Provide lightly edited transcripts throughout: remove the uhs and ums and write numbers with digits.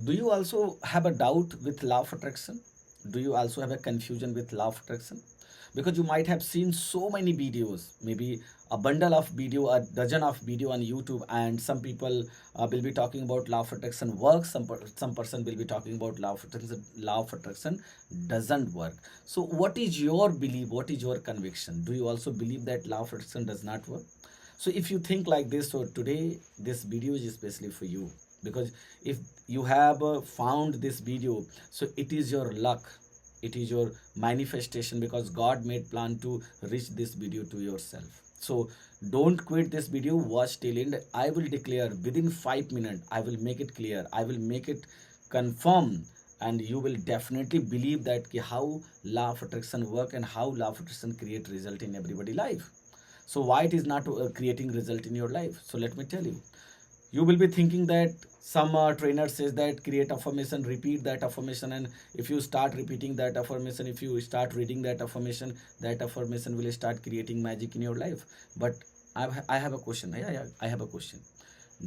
Do you also have a doubt with law of attraction? Do you also have a confusion with law of attraction? Because you might have seen so many videos, maybe a bundle of video, a dozen of video on YouTube, and some people will be talking about law of attraction works. Some person will be talking about law of attraction. Law of attraction doesn't work. So, what is your belief? What is your conviction? Do you also believe that law of attraction does not work? So if you think like this, so today this video is especially for you, because if you have found this video, so it is your luck, it is your manifestation, because God made plan to reach this video to yourself. So don't quit this video, watch till end. I will declare within 5 minutes, I will make it clear, I will make it confirm, and you will definitely believe that how law of attraction work and how law of attraction create result in everybody life. So why it is not creating result in your life? So let me tell you. You will be thinking that some trainer says that create affirmation, repeat that affirmation, and if you start repeating that affirmation, if you start reading that affirmation will start creating magic in your life. But I have a question. I have a question.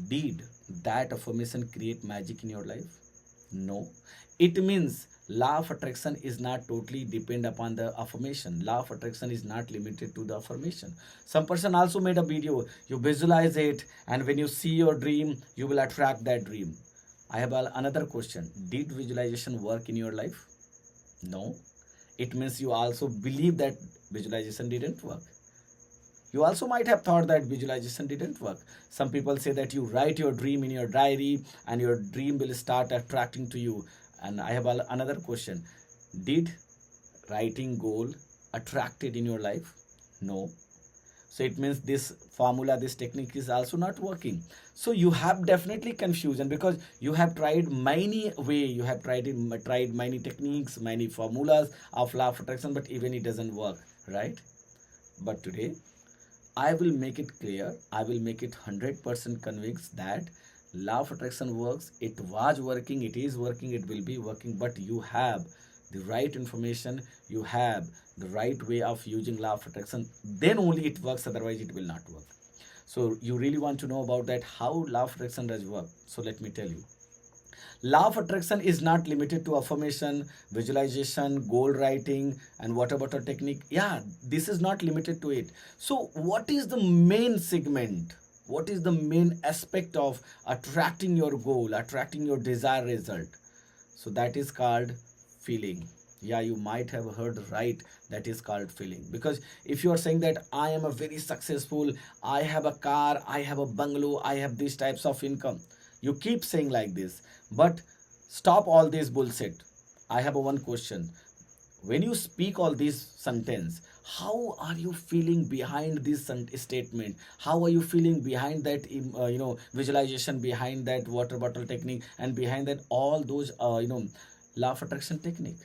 Did that affirmation create magic in your life? No. It means law of attraction is not totally depend upon the affirmation. Law of attraction is not limited to the affirmation. Some person also made a video. You visualize it, and when you see your dream, you will attract that dream. I have another question. Did visualization work in your life? No. It means you also believe that visualization didn't work. You also might have thought that visualization didn't work. Some people say that you write your dream in your diary and your dream will start attracting to you. And I have another question. Did writing goal attracted in your life? No. So it means this formula, this technique is also not working. So you have definitely confusion, because you have tried many way, you have tried many techniques, many formulas of law of attraction, but even it doesn't work, right? But today I will make it clear, I will make it 100% convinced that law of attraction works. It was working, it is working, it will be working, but you have the right information, you have the right way of using law of attraction, then only it works, otherwise it will not work. So you really want to know about that, how law of attraction does work. So let me tell you. Law of attraction is not limited to affirmation, visualization, goal writing, and water bottle technique. Yeah, this is not limited to it. So, what is the main segment? What is the main aspect of attracting your goal, attracting your desired result? So, that is called feeling. Yeah, you might have heard right, that is called feeling. Because if you are saying that I am a very successful, I have a car, I have a bungalow, I have these types of income, you keep saying like this, but stop all this bullshit. I have a one question. When you speak all these sentence, how are you feeling behind this statement? How are you feeling behind that visualization, behind that water bottle technique, and behind that all those law of attraction technique?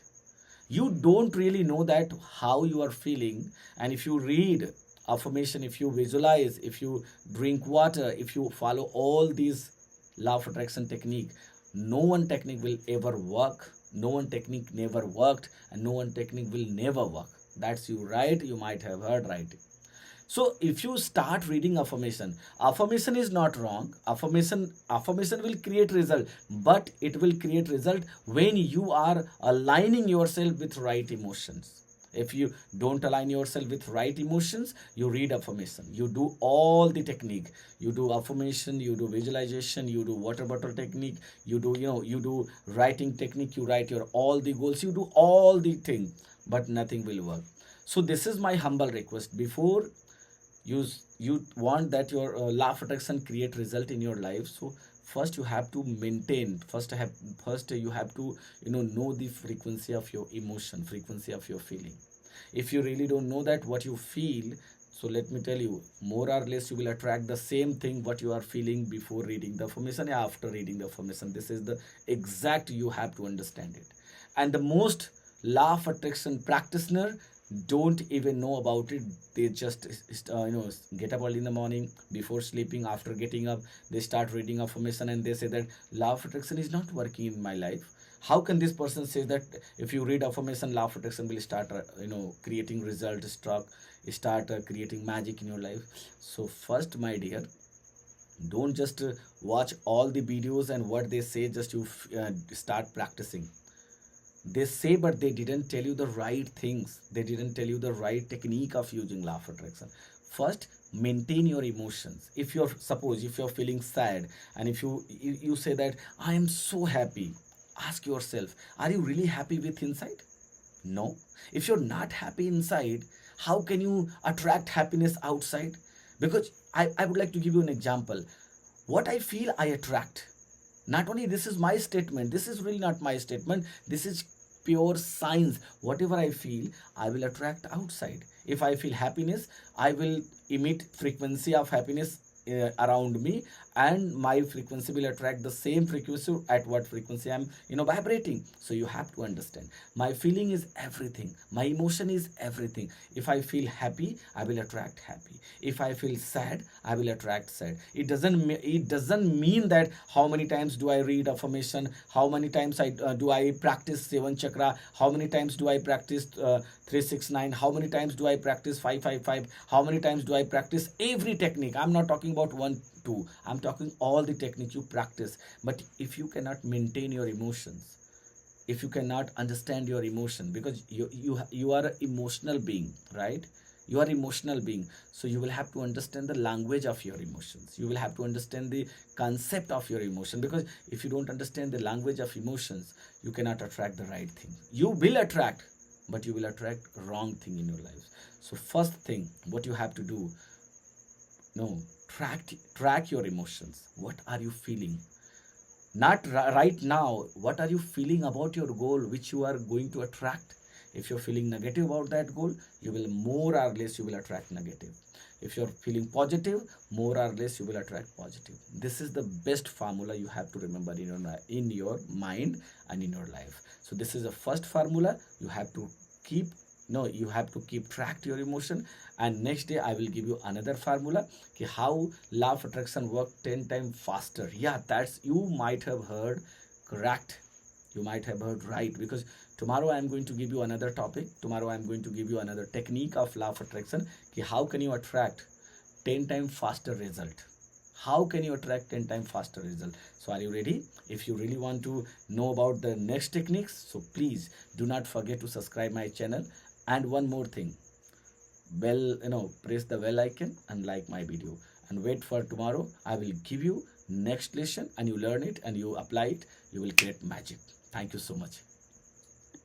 You don't really know that how you are feeling. And if you read affirmation, if you visualize, if you drink water, if you follow all these law of attraction technique, no one technique will ever work, no one technique never worked, and no one technique will never work. That's you right, you might have heard right. So if you start reading affirmation, affirmation is not wrong. Affirmation will create result, but it will create result when you are aligning yourself with right emotions. If you don't align yourself with right emotions, you read affirmation, you do all the technique, you do affirmation, you do visualization, you do water bottle technique, you do writing technique, you write your all the goals, you do all the thing, but nothing will work. So this is my humble request. Before you want that your law of attraction create result in your life, so first you have to maintain, first you have to know the frequency of your emotion, frequency of your feeling. If you really don't know that what you feel, so let me tell you, more or less you will attract the same thing what you are feeling before reading the information, after reading the information. This is the exact, you have to understand it. And the most law of attraction practitioner don't even know about it. They just get up early in the morning, before sleeping, after getting up, they start reading affirmation, and they say that law of attraction is not working in my life. How can this person say that if you read affirmation, law of attraction will start creating result, start creating magic in your life? So first, my dear, Don't just watch all the videos and what they say, just you start practicing. They say, but they didn't tell you the right things. They didn't tell you the right technique of using law of attraction. First, maintain your emotions. If you're, suppose if you're feeling sad, and if you say that I am so happy, ask yourself, are you really happy with inside? No. If you're not happy inside, how can you attract happiness outside? Because I would like to give you an example. What I feel, I attract. Not only this is my statement, this is really not my statement, this is pure science. Whatever I feel, I will attract outside. If I feel happiness, I will emit frequency of happiness around me, and my frequency will attract the same frequency at what frequency I'm vibrating. So you have to understand, my feeling is everything, my emotion is everything. If I feel happy, I will attract happy. If I feel sad, I will attract sad. It doesn't mean that how many times do I read affirmation, how many times do I practice seven chakra, how many times do I practice 369, how many times do I practice 555, how many times do I practice every technique. I'm not talking about one two, I'm talking all the techniques you practice. But if you cannot maintain your emotions, if you cannot understand your emotion, because you are an emotional being, right? You are emotional being, so you will have to understand the language of your emotions. You will have to understand the concept of your emotion, because if you don't understand the language of emotions, you cannot attract the right thing. You will attract, but you will attract wrong thing in your life. So first thing what you have to do, no, track your emotions. What are you feeling? Not right now, what are you feeling about your goal which you are going to attract? If you're feeling negative about that goal, you will more or less you will attract negative. If you're feeling positive, more or less you will attract positive. This is the best formula you have to remember in your mind and in your life. So this is the first formula you have to keep. No, you have to keep track to your emotion. And next day I will give you another formula, how law of attraction work 10 times faster. Yeah, that's, you might have heard correct, you might have heard right, because tomorrow I am going to give you another topic. Tomorrow I am going to give you another technique of law of attraction, how can you attract 10 times faster result. How can you attract 10 times faster result? So are you ready? If you really want to know about the next techniques, so please do not forget to subscribe my channel. And one more thing, press the bell icon and like my video, and wait for tomorrow. I will give you next lesson, and you learn it and you apply it, you will create magic. Thank you so much.